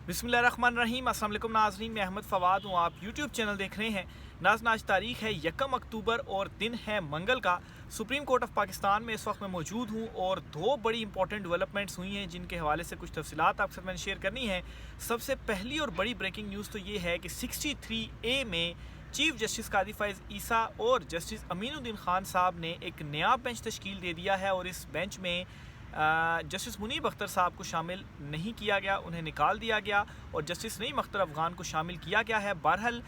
बिस्मिल्लाहिर्रहमानिर्रहीम। अस्सलाम वालेकुम नाज़रीन, मैं अहमद फ़वाद हूँ। आप यूट्यूब चैनल देख रहे हैं। नाज़रीन, आज तारीख़ है 1 अक्टूबर और दिन है मंगल का। सुप्रीम कोर्ट ऑफ पाकिस्तान में इस वक्त मैं मौजूद हूँ और दो बड़ी इंपॉर्टेंट डेवलपमेंट्स हुई हैं जिनके हवाले से कुछ तफसीलात आपके साथ मैंने शेयर करनी है। सबसे पहली और बड़ी ब्रेकिंग न्यूज़ तो ये है कि 63A में चीफ जस्टिस कादी फ़ैज़ ईसा और जस्टिस अमीनुद्दीन ख़ान साहब ने एक नया बेंच तश्कील दे दिया है और इस बेंच में जस्टिस मुनीब अख्तर साहब को शामिल नहीं किया गया, उन्हें निकाल दिया गया और जस्टिस नईम अख्तर अफ़गान को शामिल किया गया है। बहरहाल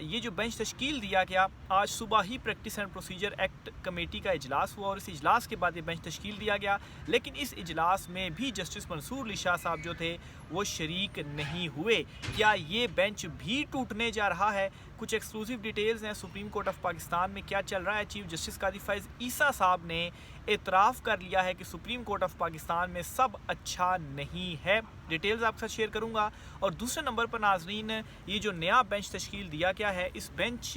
ये जो बेंच तश्कील दिया गया, आज सुबह ही practice and procedure act committee का इजलास हुआ और इस इजलास के बाद ये बेंच तश्कील दिया गया। लेकिन इस इजलास में भी जस्टिस मंसूर अली शाह साहब जो थे वो शरीक नहीं हुए। क्या ये बेंच भी टूटने जा रहा है? कुछ एक्सक्लूसिव डिटेल्स हैं सुप्रीम कोर्ट ऑफ पाकिस्तान में क्या चल रहा है। चीफ जस्टिस कादी फ़ैज़ ईसा साहब ने एतराफ़ कर लिया है कि सुप्रीम कोर्ट ऑफ पाकिस्तान में सब अच्छा नहीं है। डिटेल्स आपके साथ शेयर करूंगा। और दूसरे नंबर पर नाजरीन, ये जो नया बेंच तश्कील दिया गया है, इस बेंच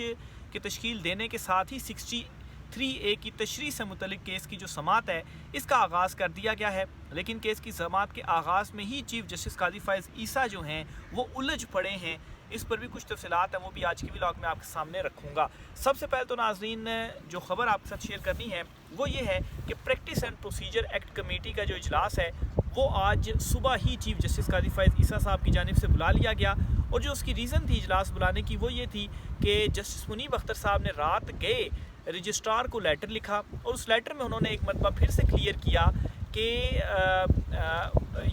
के तश्कील देने के साथ ही 63A की तशरीह से मुतल्लिक केस की जो समात है इसका आगाज़ कर दिया गया है। लेकिन केस की समात के आगाज़ में ही चीफ जस्टिस कादी फ़ैज़ ईसा जो हैं वो उलझ पड़े हैं। इस पर भी कुछ तफसीलात हैं, वो भी आज की व्लॉग में आपके सामने रखूँगा। सबसे पहले तो नाजरीन, जो खबर आपके साथ शेयर करनी है वो ये है कि practice and procedure act committee का जो इजलास है वो आज सुबह ही चीफ जस्टिस कादी फ़ैज़ ईसा साहब की जानिब से बुला लिया गया। और जो उसकी रीज़न थी इजलास बुलाने की वो ये थी कि जस्टिस मुनीब अख्तर साहब ने रात गए रजिस्ट्रार को लेटर लिखा और उस लेटर में उन्होंने एक मरतबा फिर से क्लियर किया कि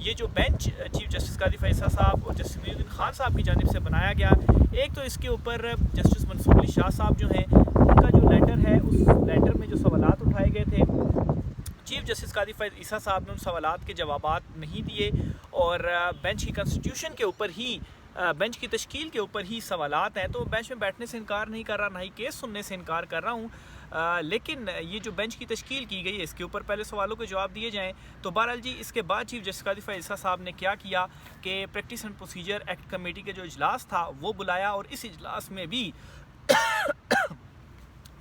ये जो बेंच चीफ जस्टिस कादी फ़ैज़ ईसा साहब और जस्टिस अमीनुद्दीन ख़ान साहब की जानिब से बनाया गया, एक तो इसके ऊपर जस्टिस मंसूर अली शाह साहब जो हैं उनका जो लेटर है उस लेटर में जो सवालात उठाए गए थे, चीफ जस्टिस कादी फ़ैज़ ईसा साहब ने उन सवालात के जवाबात नहीं दिए और बेंच की कॉन्स्टिट्यूशन के ऊपर ही बेंच की तश्कील के ऊपर ही सवालात हैं। तो बेंच में बैठने से इनकार नहीं कर रहा, ना ही केस सुनने से इनकार कर रहा हूँ। लेकिन ये जो बेंच की तश्कील की गई है इसके ऊपर पहले सवालों के जवाब दिए जाएँ। तो बहरहाल जी, इसके बाद चीफ जस्टिस कादी फ़ैज़ ईसा साहब ने क्या किया कि practice and procedure act committee का जो इजलास था वो बुलाया और इस इजलास में भी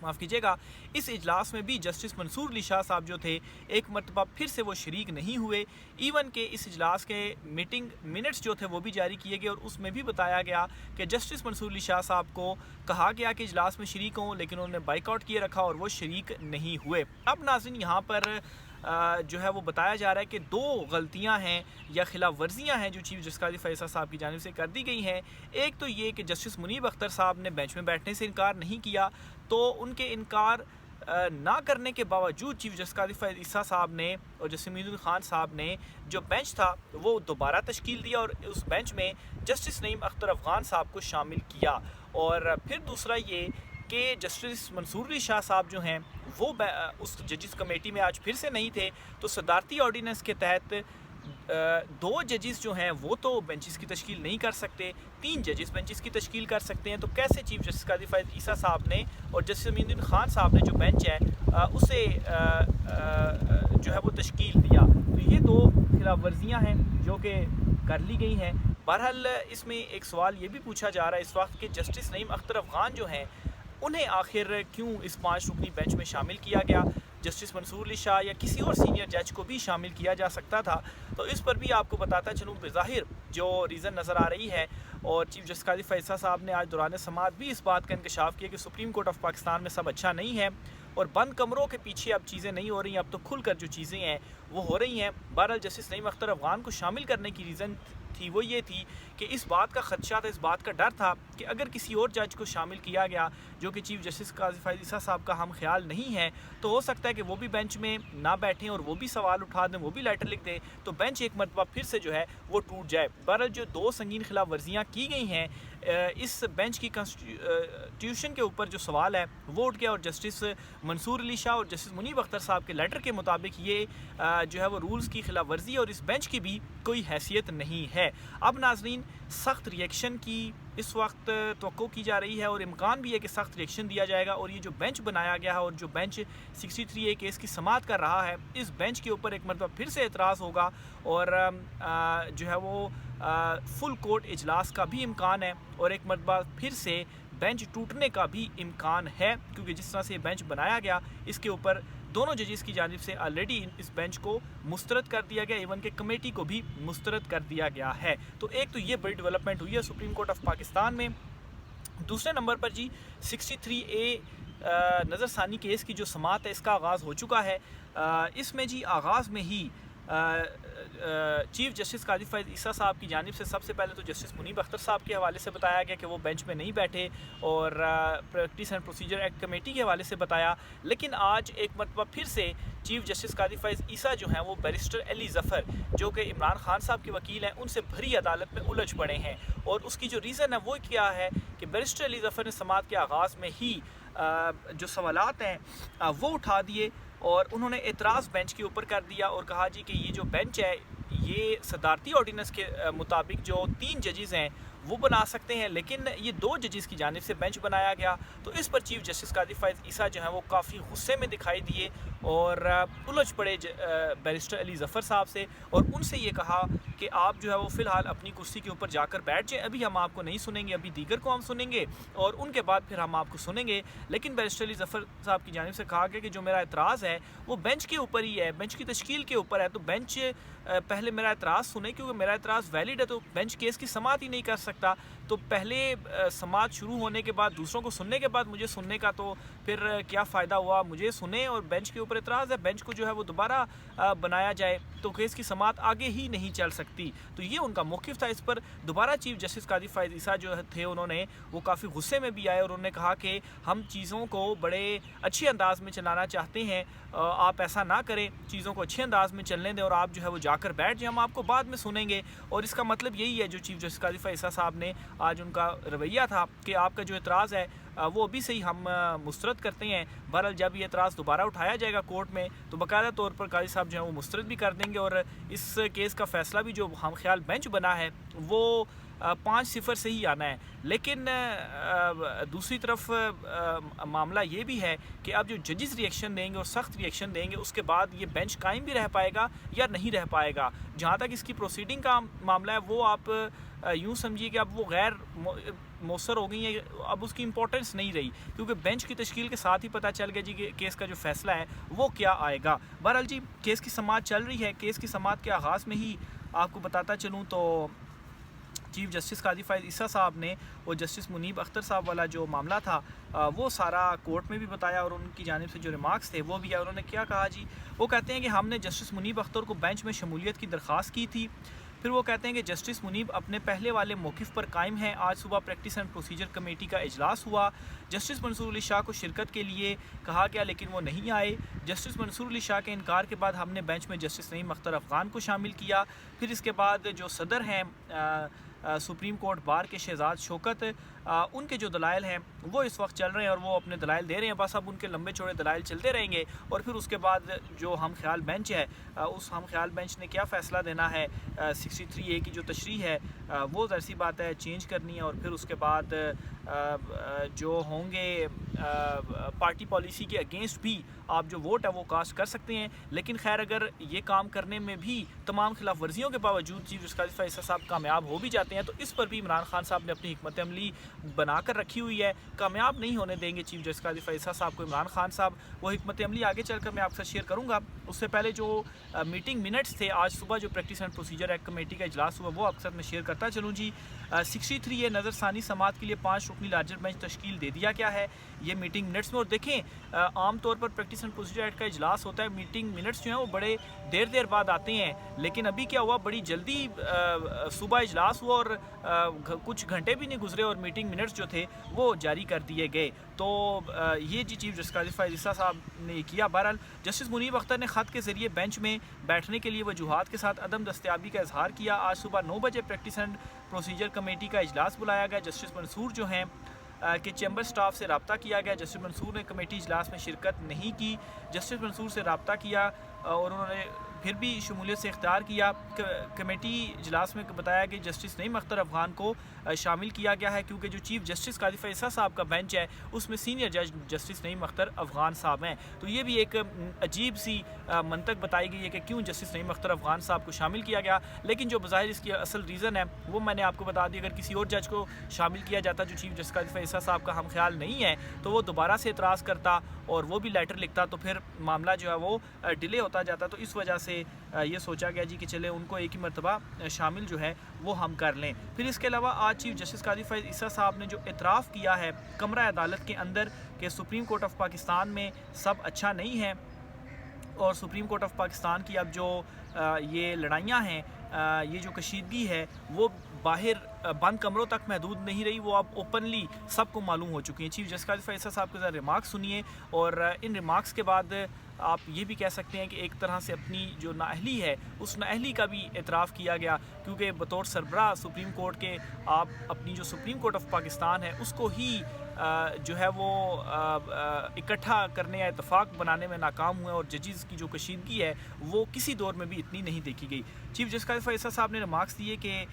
माफ़ कीजिएगा, इस इजलास में भी जस्टिस मंसूर अली शाह साहब जो थे एक मरतबा फिर से वो शरीक नहीं हुए। इवन के इस इजलास के मीटिंग मिनट्स जो थे वो भी जारी किए गए और उसमें भी बताया गया कि जस्टिस मंसूर अली शाह साहब को कहा गया कि इजलास में शरीक हों, लेकिन उन्होंने बाइकआउट किए रखा और वो शरीक नहीं हुए। अब नाज़रीन, यहाँ पर जो है वो बताया जा रहा है कि दो गलतियां हैं या खिलाफ वर्जियाँ हैं जो चीफ जस्टिस कादी फ़ैज़ ईसा साहब की जानिब से कर दी गई हैं। एक तो ये कि जस्टिस मुनीब अख्तर साहब ने बेंच में बैठने से इनकार नहीं किया, तो उनके इनकार ना करने के बावजूद चीफ जस्टिस कादी फ़ैज़ ईसा साहब ने और जस्टिस अमीनुद्दीन ख़ान साहब ने जो बेंच था वो दोबारा तश्कील दिया और उस बेंच में जस्टिस नईम अख्तर अफ़गान साहब को शामिल किया। और फिर दूसरा ये कि जस्टिस मंसूर अली शाह साहब जो हैं वो उस जजिस कमेटी में आज फिर से नहीं थे। तो सदारती ऑर्डिनेंस के तहत दो जजिस जो हैं वो तो बेंचेस की तश्कील नहीं कर सकते, 3 जजिस बेंचेस की तश्कील कर सकते हैं। तो कैसे चीफ जस्टिस कादी फ़ैज़ ईसा साहब ने और जस्टिस अमीनुद्दीन ख़ान साहब ने जो बेंच है उसे जो है वो तश्कील दिया। तो ये दो खिलाफ वर्जियाँ हैं जो कि कर ली गई हैं। बहरहाल इसमें एक सवाल ये भी पूछा जा रहा है इस वक्त कि जस्टिस नईम अख्तर अफ़गान जो हैं उन्हें आखिर क्यों इस 5 रुकनी बेंच में शामिल किया गया? जस्टिस मंसूर अली शाह या किसी और सीनियर जज को भी शामिल किया जा सकता था। तो इस पर भी आपको बताता चलूँ, बज़ाहिर जो रीज़न नज़र आ रही है और चीफ जस्टिस कादी फ़ैज़ ईसा साहब ने आज दौरान समात भी इस बात का इंकशाफ किया कि सुप्रीम कोर्ट ऑफ पाकिस्तान में सब अच्छा नहीं है और बंद कमरों के पीछे अब चीज़ें नहीं हो रही, अब तो खुलकर जो चीज़ें हैं वो हो रही हैं। बहरहाल जस्टिस नईम अख्तर अफ़गान को शामिल करने की रीज़न थी वो ये थी कि इस बात का ख़दशा था, इस बात का डर था कि अगर किसी और जज को शामिल किया गया जो कि चीफ जस्टिस कादी फ़ैज़ ईसा साहब का हम ख्याल नहीं है, तो हो सकता है कि वो भी बेंच में ना बैठें और वो भी सवाल उठा दें, वो भी लेटर लिख दें, तो बेंच एक मरतबा फिर से जो है वो टूट जाए। बहरहाल जो दो संगीन खिलाफ वर्जियाँ की गई हैं, इस बेंच की कॉन्स्टिट्यूशन के ऊपर जो सवाल है वो उठ गया और जस्टिस मंसूर अली शाह और जस्टिस मुनीब अख्तर साहब के लेटर के मुताबिक ये जो है वो रूल्स की खिलाफ वर्जी और इस बेंच की भी कोई हैसियत नहीं है। अब नाजरीन, सख्त रिएक्शन की इस वक्त तवक्को की जा रही है और इम्कान भी है कि सख्त रिएक्शन दिया जाएगा और ये जो बेंच बनाया गया है और जो बेंच 63A केस की समात कर रहा है, इस बेंच के ऊपर एक मरतबा फिर से एतराज़ होगा और जो है वो फुल कोर्ट इजलास का भी इम्कान है और एक मरतबा फिर से बेंच टूटने का भी इम्कान है, क्योंकि जिस तरह से बेंच बनाया गया इसके ऊपर दोनों जजेस की जानिब से ऑलरेडी इस बेंच को मुस्तरद कर दिया गया, इवन के कमेटी को भी मुस्तरद कर दिया गया है। तो एक तो ये बड़ी डेवलपमेंट हुई है सुप्रीम कोर्ट ऑफ पाकिस्तान में। दूसरे नंबर पर जी 63A नज़रसानी केस की जो समाअत है इसका आगाज़ हो चुका है। इसमें जी आगाज़ में ही चीफ़ जस्टिस काजी फ़ैज़ ईसा साहब की जानिब से सबसे पहले तो जस्टिस मुनीब अख्तर साहब के हवाले से बताया गया कि वो बेंच में नहीं बैठे, और practice and procedure act committee के हवाले से बताया। लेकिन आज एक मरतबा फिर से चीफ़ जस्टिस काजी फ़ैज़ ईसा जो हैं वो बैरिस्टर अली ज़फ़र, जो कि इमरान खान साहब के वकील हैं, उनसे भरी अदालत में उलझ पड़े हैं। और उसकी जो रीज़न है वो क्या है कि बैरिस्टर अली ज़फ़र ने समाअत के आगाज़ में ही जो सवालात हैं वो उठा दिए और उन्होंने एतराज़ बेंच के ऊपर कर दिया और कहा जी कि ये जो बेंच है ये सदारती ऑर्डिनेंस के मुताबिक जो 3 जजेस हैं वो बना सकते हैं, लेकिन ये 2 जजेस की जानिब से बेंच बनाया गया। तो इस पर चीफ़ जस्टिस काजी फ़ैज़ ईसा जो हैं वो काफ़ी गुस्से में दिखाई दिए और उलझ पड़े बैरिस्टर अली ज़फ़र साहब से, और उनसे ये कहा कि आप जो है वो फ़िलहाल अपनी कुर्सी के ऊपर जाकर बैठ जाएँ, अभी हम आपको नहीं सुनेंगे, अभी दीगर को हम सुनेंगे और उनके बाद फिर हम आपको सुनेंगे। लेकिन बैरिस्टर अली ज़फ़र साहब की जानिब से कहा गया कि जो मेरा एतराज़ है वो बेंच के ऊपर ही है, बेंच की तश्कील के ऊपर है, तो बेंच पहले मेरा एतराज़ सुने, क्योंकि मेरा एतराज़ वैलिड है तो बेंच केस की समाअत ही नहीं कर सकता। तो पहले समाअत शुरू होने के बाद दूसरों को सुनने के बाद मुझे सुनने का तो फिर क्या फ़ायदा हुआ, मुझे सुने और बेंच के ऊपर एतराज़ है, बेंच को जो है वो दोबारा बनाया जाए तो केस की समाअत आगे ही नहीं चल सकती। तो ये उनका मौक़िफ़ था। इस पर दोबारा चीफ़ जस्टिस काजी फ़ैज़ ईसा जो थे उन्होंने वो काफ़ी गुस्से में भी आए और उन्होंने कहा कि हम चीज़ों को बड़े अच्छे अंदाज़ में चलाना चाहते हैं, आप ऐसा ना करें, चीज़ों को अच्छे अंदाज़ में चलने दें और आप जो है वो जाकर बैठ जाए, हम आपको बाद में सुनेंगे। और इसका मतलब यही है जो चीफ़ जस्टिस काजी फ़ैज़ ईसा साहब ने आज उनका रवैया था कि आपका जो एतराज़ है वो अभी से ही हम मुस्तरद करते हैं। बहरहाल जब ये एतराज़ दोबारा उठाया जाएगा कोर्ट में तो बाकायदा तौर पर काजी साहब जो है वो मुस्तरद भी कर देंगे और इस केस का फ़ैसला भी जो हम ख्याल बेंच बना है वो 5-0 से ही आना है। लेकिन दूसरी तरफ मामला ये भी है कि अब जो जजेस रिएक्शन देंगे और सख्त रिएक्शन देंगे उसके बाद ये बेंच कायम भी रह पाएगा या नहीं रह पाएगा। जहाँ तक इसकी प्रोसीडिंग का मामला है वो आप यूँ समझिए कि अब वो गैर मौसर हो गई है, अब उसकी इंपॉर्टेंस नहीं रही, क्योंकि बेंच की तश्कील के साथ ही पता चल गया जी कि केस का जो फैसला है वो क्या आएगा। बहरहाल जी केस की समाअत चल रही है। केस की समाअत के आगाज़ में ही आपको बताता चलूँ तो चीफ़ जस्टिस काजी फ़ैज़ ईसा साहब ने और जस्टिस मुनीब अख्तर साहब वाला जो मामला था वो सारा कोर्ट में भी बताया और उनकी जानिब से जो रिमार्क्स थे वो भी है। उन्होंने क्या कहा जी, वो कहते हैं कि हमने जस्टिस मुनीब अख्तर को बेंच में शमूलियत की दरख्वास्त की थी। फिर वो कहते हैं कि जस्टिस मुनीब अपने पहले वाले मौक़िफ़ पर कायम हैं। आज सुबह प्रैक्टिस एंड प्रोसीजर कमेटी का इजलास हुआ, जस्टिस मंसूर अली शाह को शिरकत के लिए कहा गया लेकिन वो नहीं आए। जस्टिस मंसूर अली शाह के इनकार के बाद हमने बेंच में जस्टिस नईम अख्तर अफ़गान को शामिल किया। फिर इसके बाद जो सदर हैं सुप्रीम कोर्ट बार के शहजाद शौकत, उनके जो दलाइल हैं वो इस वक्त चल रहे हैं और वो अपने दलाइल दे रहे हैं। बस अब उनके लंबे चौड़े दलाइल चलते रहेंगे और फिर उसके बाद जो हम ख्याल बेंच है उस हम ख्याल बेंच ने क्या फ़ैसला देना है, 63A की जो तशरीह है वो ज़ाहिर सी बात है चेंज करनी है और फिर उसके बाद जो होंगे पार्टी पॉलिसी के अगेंस्ट भी आप जो वोट है वो कास्ट कर सकते हैं। लेकिन खैर अगर ये काम करने में भी तमाम खिलाफ वर्जियों के बावजूद चीफ़ जस्टिस काजी फ़ैज़ ईसा साहब कामयाब हो भी जाते हैं तो इस पर भी इमरान खान साहब ने अपनी हिकमत अमली बना कर रखी हुई है। कामयाब नहीं होने देंगे चीफ़ जस्टिस काजी फ़ैज़ ईसा साहब को इमरान खान साहब। वो हिकमत अमली आगे चलकर मैं आपसे शेयर करूँगा। उससे पहले जो मीटिंग मिनट्स थे आज सुबह जो practice and procedure act committee का इजलास हुआ वो आपके साथ मैं शेयर करता चलूँ जी। 63A नज़रसानी समाअत के लिए 5 रुकनी लार्जर बेंच तश्कील दे दिया गया है। ये मीटिंग मिनट्स में, और देखें आम तौर पर प्रैक्टिस एंड प्रोसीजर एक्ट का इजलास होता है, मीटिंग मिनट्स जो हैं वो बड़े देर बाद आते हैं, लेकिन अभी क्या हुआ बड़ी जल्दी सुबह इजलास हुआ और कुछ घंटे भी नहीं गुजरे और मीटिंग मिनट्स जो थे वो जारी कर दिए गए। तो ये जी चीफ़ जस्टिस काजी फ़ैज़ ईसा साहब ने किया। बहरहाल जस्टिस मुनीब अख्तर ने ख़त के ज़रिए बेंच में बैठने के लिए वजूहात के साथ अदम दस्तयाबी का इजहार किया। आज सुबह 9 बजे प्रैक्टिस एंड प्रोसीजर कमेटी का इजलास बुलाया गया। जस्टिस मंसूर जो हैं कि चैम्बर स्टाफ से रब्ता किया गया। जस्टिस मंसूर ने कमेटी इजलास में शिरकत नहीं की। जस्टिस मंसूर से रब्ता किया और उन्होंने फिर भी शमूलियत से इख्तियार किया। कमेटी इजलास में बताया कि जस्टिस नईम अख्तर अफगान को शामिल किया गया है, क्योंकि जो चीफ जस्टिस काजी फैसल साहब का बेंच है उसमें सीनियर जज जस्टिस नईम अख्तर अफगान साहब हैं। तो ये भी एक अजीब सी मंतक बताई गई है कि क्यों जस्टिस नईम अख्तर अफगान साहब को शामिल किया गया, लेकिन जो बज़ाहिर इसकी असल रीज़न है वो मैंने आपको बता दी। अगर किसी और जज को शामिल किया जाता जो चीफ जस्टिस काजी फैसल साहब का हम ख्याल नहीं है, तो वो दोबारा से एतराज़ करता और वो भी लेटर लिखता, तो फिर मामला जो है वो डिले होता जाता। तो इस वजह से ये सोचा गया जी कि चले उनको एक ही मरतबा शामिल जो है वो हम कर लें। फिर इसके अलावा आज चीफ जस्टिस काजी फैज़ ईसा साहब ने जो इतराफ़ किया है कमरा अदालत के अंदर कि सुप्रीम कोर्ट ऑफ पाकिस्तान में सब अच्छा नहीं है और सुप्रीम कोर्ट ऑफ पाकिस्तान की अब जो ये लड़ाइयाँ हैं, ये जो कशीदगी है वो बाहर बंद कमरों तक महदूद नहीं रही, वो अब ओपनली सबको मालूम हो चुकी हैं। चीफ जस्टिस काजी फैसल साहब के ज़रा रिमार्क्स सुनिए और इन रिमार्क्स के बाद आप ये भी कह सकते हैं कि एक तरह से अपनी जो नाअहली है उस नाअहली का भी एतराफ़ किया गया, क्योंकि बतौर सरबराह सुप्रीम कोर्ट के आप अपनी जो सुप्रीम कोर्ट ऑफ पाकिस्तान है उसको ही जो है वो इकट्ठा करने या इतफाक़ बनाने में नाकाम हुए और जजेस की जो कशीदगी है वो किसी दौर में भी इतनी नहीं देखी गई। चीफ जस्टिस काजी फैसल साहब ने रिमार्क्स दिए कि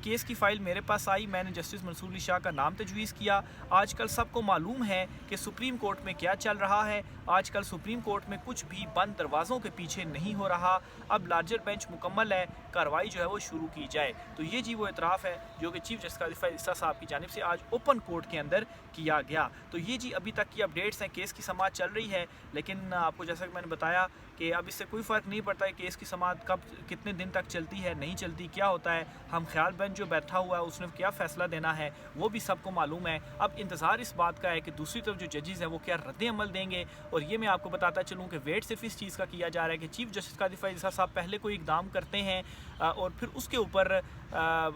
केस की फ़ाइल मेरे पास आई, मैंने जस्टिस मंसूर अली शाह का नाम तजवीज़ किया। आजकल सबको मालूम है कि सुप्रीम कोर्ट में क्या चल रहा है। आजकल सुप्रीम कोर्ट में कुछ भी बंद दरवाज़ों के पीछे नहीं हो रहा। अब लार्जर बेंच मुकम्मल है, कार्रवाई जो है वो शुरू की जाए। तो ये जी वो इतराफ़ है जो कि चीफ जस्टिस काजी फैसल ईसा साहब की जानिब से आज ओपन कोर्ट के अंदर किया गया। तो ये जी अभी तक की अपडेट्स हैं। केस की समाअत चल रही है, लेकिन आपको जैसा कि मैंने बताया कि अब इससे कोई फ़र्क नहीं पड़ता है केस की समाअत कब कितने दिन तक चलती है, नहीं चलती, क्या होता है। हम ख्याल बेंच जो बैठा हुआ है उसने क्या फ़ैसला देना है वो भी सबको मालूम है। अब इंतज़ार इस बात का है कि दूसरी तरफ जो जजेस हैं वो क्या रद्द अमल देंगे। और ये मैं आपको बताता चलूँ कि वेट सिर्फ इस चीज़ का किया जा रहा है कि चीफ जस्टिस काजी फैसल साहब पहले कोई इकदाम करते हैं और फिर उसके ऊपर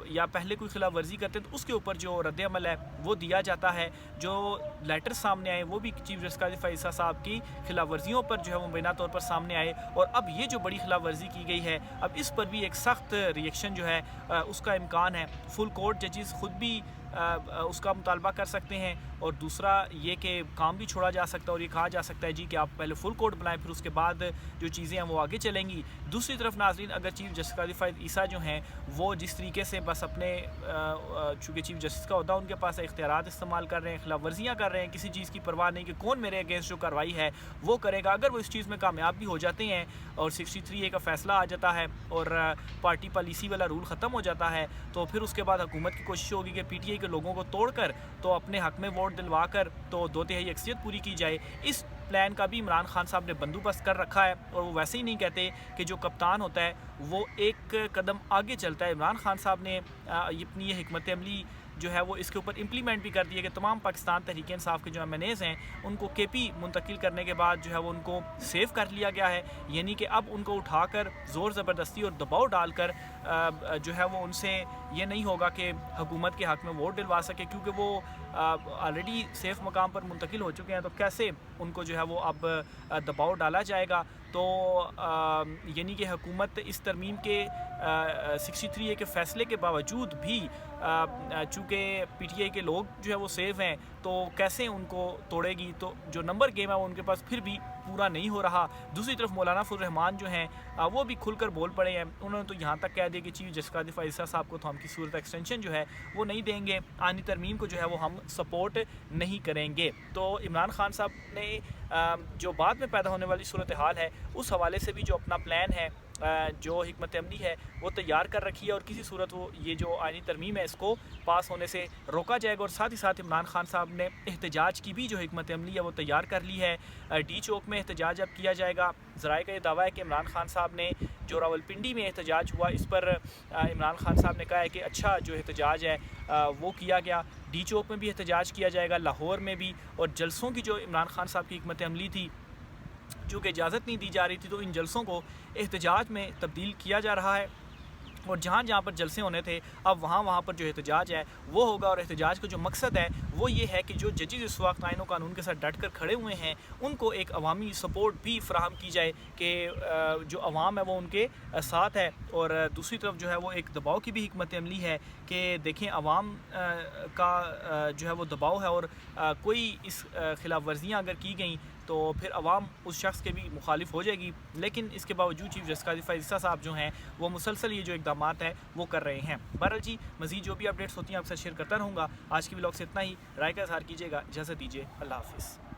या पहले कोई खिलाफ वर्जी करते हैं तो उसके ऊपर जो रद्द अमल है वो दिया जाता है। जो लेटर सामने आए वो भी चीफ जस्टिस काजी फैसल साहब की खिलाफ वर्जियों पर जो है वो मुबैना तौर पर सामने आए और अब ये जो बड़ी खिलाफ वर्जी की गई है अब इस पर भी एक सख्त रिएक्शन जो है उसका इम्कान है। फुल कोर्ट जजेस खुद भी उसका मुतालबा कर सकते हैं और दूसरा ये कि काम भी छोड़ा जा सकता है और ये कहा जा सकता है जी कि आप पहले फुल कोर्ट बनाएं, फिर उसके बाद जो चीज़ें हैं वो आगे चलेंगी। दूसरी तरफ नाज़रीन, अगर चीफ जस्टिस काजी फैसल ईसा जो हैं वो जिस तरीके से बस अपने चूँकि चीफ जस्टिस का होता उनके पास इख्तियारात इस्तेमाल कर रहे हैं, खिलाफ वर्जियाँ कर रहे हैं, किसी चीज़ की परवाह नहीं कि कौन मेरे अगेंस्ट जो कार्रवाई है वो करेगा। अगर वो इस चीज़ में कामयाब भी हो जाते हैं और 63A का फ़ैसला आ जाता है और पार्टी पॉलिसी वाला रूल ख़त्म हो जाता है, तो फिर उसके बाद हुकूमत की कोशिश होगी कि PTI के लोगों को तोड़कर तो अपने हक़ में वोट दिलवा कर तो 2/3 अक्सरियत पूरी की जाए। इस प्लान का भी इमरान खान साहब ने बंदोबस्त कर रखा है और वो वैसे ही नहीं कहते कि जो कप्तान होता है वो एक कदम आगे चलता है। इमरान खान साहब ने अपनी ये हिकमत अमली जो है वो इसके ऊपर इम्प्लीमेंट भी कर दिया कि तमाम पाकिस्तान तहरीक इंसाफ के जो MNAs हैं उनको KP मुंतकिल करने के बाद जो है वो उनको सेव कर लिया गया है। यानी कि अब उनको उठाकर ज़ोर ज़बरदस्ती और दबाव डालकर जो है वो उनसे ये नहीं होगा कि हुकूमत के हक़ में वोट दिलवा सके, क्योंकि वो ऑलरेडी सेफ़ मकाम पर मुंतकिल हो चुके हैं। तो कैसे उनको जो है वो अब दबाव डाला जाएगा। तो यानी कि हुकूमत इस तरमीम के 63A के फ़ैसले के बावजूद भी चूँकि PTI के लोग जो है वो सेव हैं तो कैसे उनको तोड़ेगी। तो जो नंबर गेम है वो उनके पास फिर भी पूरा नहीं हो रहा। दूसरी तरफ मौलाना फजल रहमान जो हैं वो भी खुलकर बोल पड़े हैं। उन्होंने तो यहाँ तक कह दिया कि चीफ जस्टिस काजी फैसल ईसा साहब को तो हम की सूरत एक्सटेंशन जो है वो नहीं देंगे, आनी तरमीम को जो है वो हम सपोर्ट नहीं करेंगे। तो इमरान खान साहब ने जो बाद में पैदा होने वाली सूरत हाल है उस हवाले से भी जो अपना प्लान है जो हिकमत अमली है वो तैयार कर रखी है और किसी सूरत वो ये जो आइनी तरमीम है इसको पास होने से रोका जाएगा। और साथ ही साथ इमरान खान साहब ने एहतजाज की भी जो हिकमत अमली है वो तैयार कर ली है। डी चौक में एहतजाज अब किया जाएगा। ज़राए का ये दावा है कि इमरान खान साहब ने जो रावलपिंडी में एहतजाज हुआ इस पर इमरान खान साहब ने कहा है कि अच्छा जो एहतजाज है वो किया गया। डी चौक में भी एहतजाज किया जाएगा, लाहौर में भी। और जलसों की जो इमरान खान साहब की हिकमत अमली थी चूँकि इजाज़त नहीं दी जा रही थी तो इन जलसों को एहतजाज में तब्दील किया जा रहा है। और जहाँ जहाँ पर जलसे होने थे अब वहाँ पर जो एहतजाज है वो होगा। और एहतजाज का जो मकसद है वो ये है कि जो जजेस इस वक्त आईन कानून के साथ डट कर खड़े हुए हैं उनको एक अवामी सपोर्ट भी फराहम की जाए कि जो अवाम है वो उनके साथ है। और दूसरी तरफ जो है वो एक दबाव की भी हिकमत अमली है कि देखें अवाम का जो है वो दबाव है और कोई इस खिलाफ वर्जियाँ अगर की गई तो फिर अवाम उस शख्स के भी मुखालिफ हो जाएगी। लेकिन इसके बावजूद चीफ जस्टिस काजी फ़ाइज़ ईसा साहब जो हैं वो मुसलसल ये जो इक़दाम है वो कर रहे हैं। बहरहाल जी मज़ीद जो भी अपडेट्स होती हैं आपके साथ शेयर करता रहूँगा। आज की व्लॉग से इतना ही। राय का इज़हार कीजिएगा। इजाज़त दीजिए। अल्लाह हाफ़िज़।